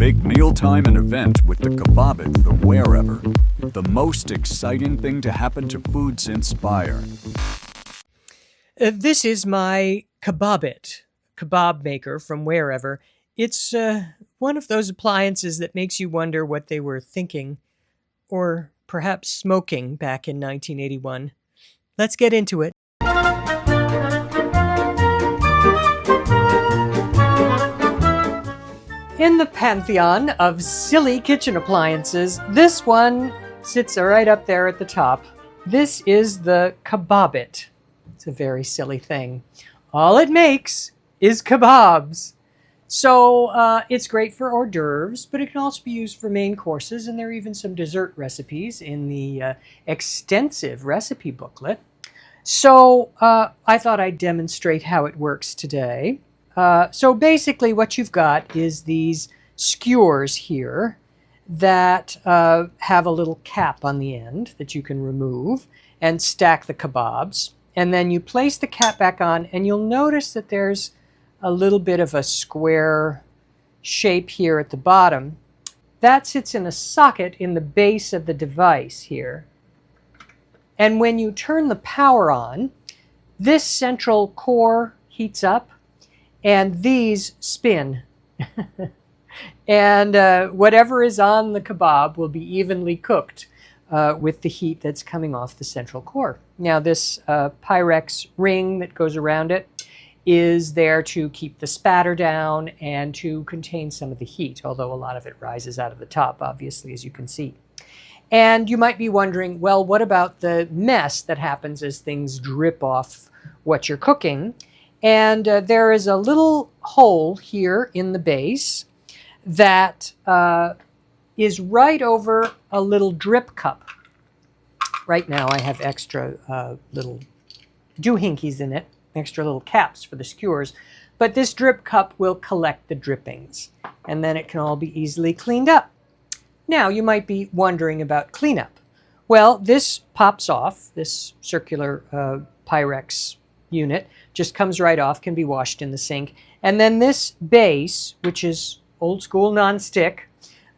Make mealtime an event with the Kabob-It, the wherever. The most exciting thing to happen to food since Spire. This is my Kabob-It, kebab maker from wherever. It's one of those appliances that makes you wonder what they were thinking, or perhaps smoking back in 1981. Let's get into it. In the pantheon of silly kitchen appliances, this one sits right up there at the top. This is the Kabob-It. It's a very silly thing. All it makes is kebabs. So it's great for hors d'oeuvres, but it can also be used for main courses, and there are even some dessert recipes in the extensive recipe booklet. So I thought I'd demonstrate how it works today. So basically what you've got is these skewers here that have a little cap on the end that you can remove and stack the kebabs. And then you place the cap back on, and you'll notice that there's a little bit of a square shape here at the bottom. That sits in a socket in the base of the device here. And when you turn the power on, this central core heats up, and these spin. And whatever is on the kebab will be evenly cooked with the heat that's coming off the central core. Now this Pyrex ring that goes around it is there to keep the spatter down and to contain some of the heat, although a lot of it rises out of the top, obviously, as you can see. And you might be wondering, well, what about the mess that happens as things drip off what you're cooking? And there is a little hole here in the base that is right over a little drip cup. Right now I have extra little doohinkies in it, extra little caps for the skewers. But this drip cup will collect the drippings, and then it can all be easily cleaned up. Now you might be wondering about cleanup. Well, this pops off, this circular Pyrex unit just comes right off, can be washed in the sink. And then this base, which is old school non-stick,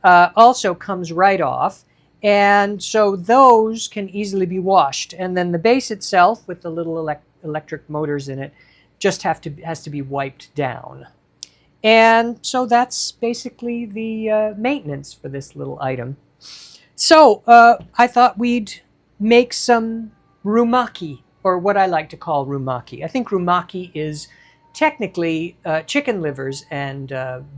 also comes right off. And so those can easily be washed. And then the base itself, with the little electric motors in it, just has to be wiped down. And so that's basically the maintenance for this little item. So I thought we'd make some rumaki, or what I like to call rumaki. I think rumaki is technically chicken livers and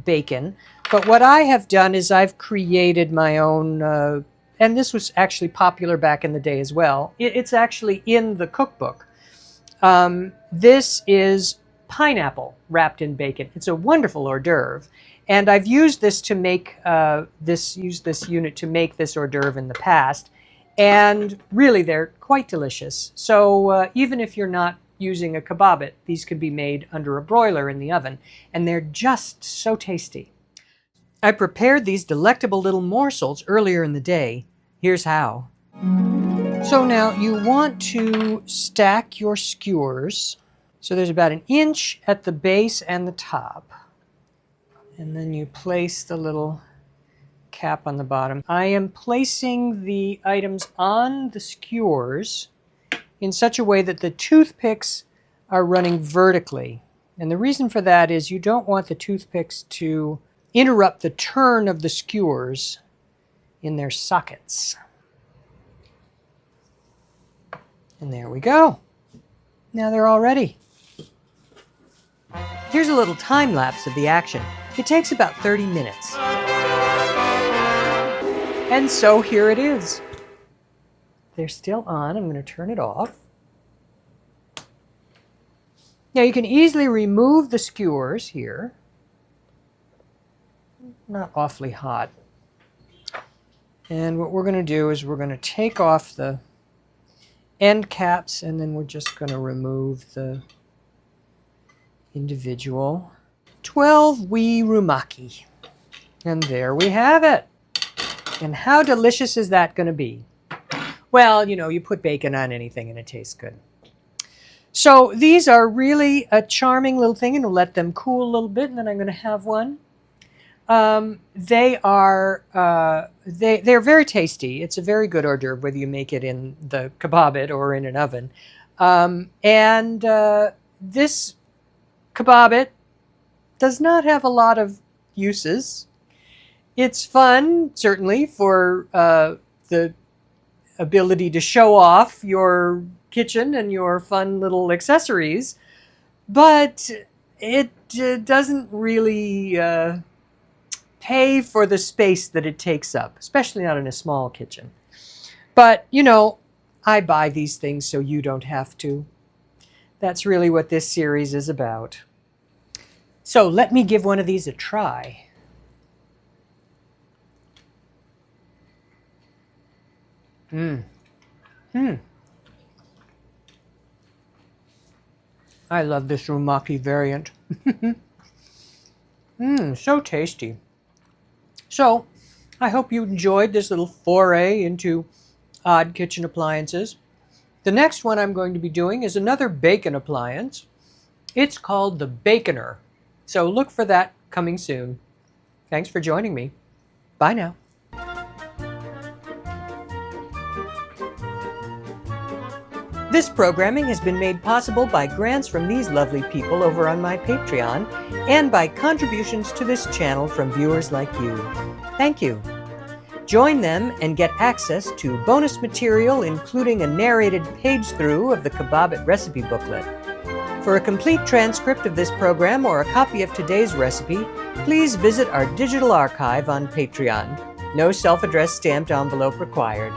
bacon, but what I have done is I've created my own, and this was actually popular back in the day as well. It's actually in the cookbook. This is pineapple wrapped in bacon. It's a wonderful hors d'oeuvre, and I've used this to make this unit to make this hors d'oeuvre in the past. And really, they're quite delicious. So even if you're not using a Kabob-It, these could be made under a broiler in the oven, and they're just so tasty. I prepared these delectable little morsels earlier in the day. Here's how. So now you want to stack your skewers. So there's about an inch at the base and the top. And then you place the little cap on the bottom. I am placing the items on the skewers in such a way that the toothpicks are running vertically. And the reason for that is you don't want the toothpicks to interrupt the turn of the skewers in their sockets. And there we go. Now they're all ready. Here's a little time lapse of the action. It takes about 30 minutes. And so here it is. They're still on. I'm going to turn it off. Now you can easily remove the skewers here. Not awfully hot. And what we're going to do is we're going to take off the end caps, and then we're just going to remove the individual 12 wee rumaki. And there we have it. And how delicious is that going to be? Well, you know, you put bacon on anything and it tastes good. So these are really a charming little thing, and we'll let them cool a little bit, and then I'm going to have one They are they're very tasty. It's a very good hors d'oeuvre, whether you make it in the Kabob-It or in an oven. This Kabob-It does not have a lot of uses. It's fun, certainly, for the ability to show off your kitchen and your fun little accessories, but it doesn't really pay for the space that it takes up, especially not in a small kitchen. But, you know, I buy these things so you don't have to. That's really what this series is about. So let me give one of these a try. I love this Rumaki variant. So tasty. So, I hope you enjoyed this little foray into odd kitchen appliances. The next one I'm going to be doing is another bacon appliance. It's called the Baconer. So look for that coming soon. Thanks for joining me. Bye now. This programming has been made possible by grants from these lovely people over on my Patreon and by contributions to this channel from viewers like you. Thank you. Join them and get access to bonus material, including a narrated page-through of the Kabob-It recipe booklet. For a complete transcript of this program or a copy of today's recipe, please visit our digital archive on Patreon. No self-addressed stamped envelope required.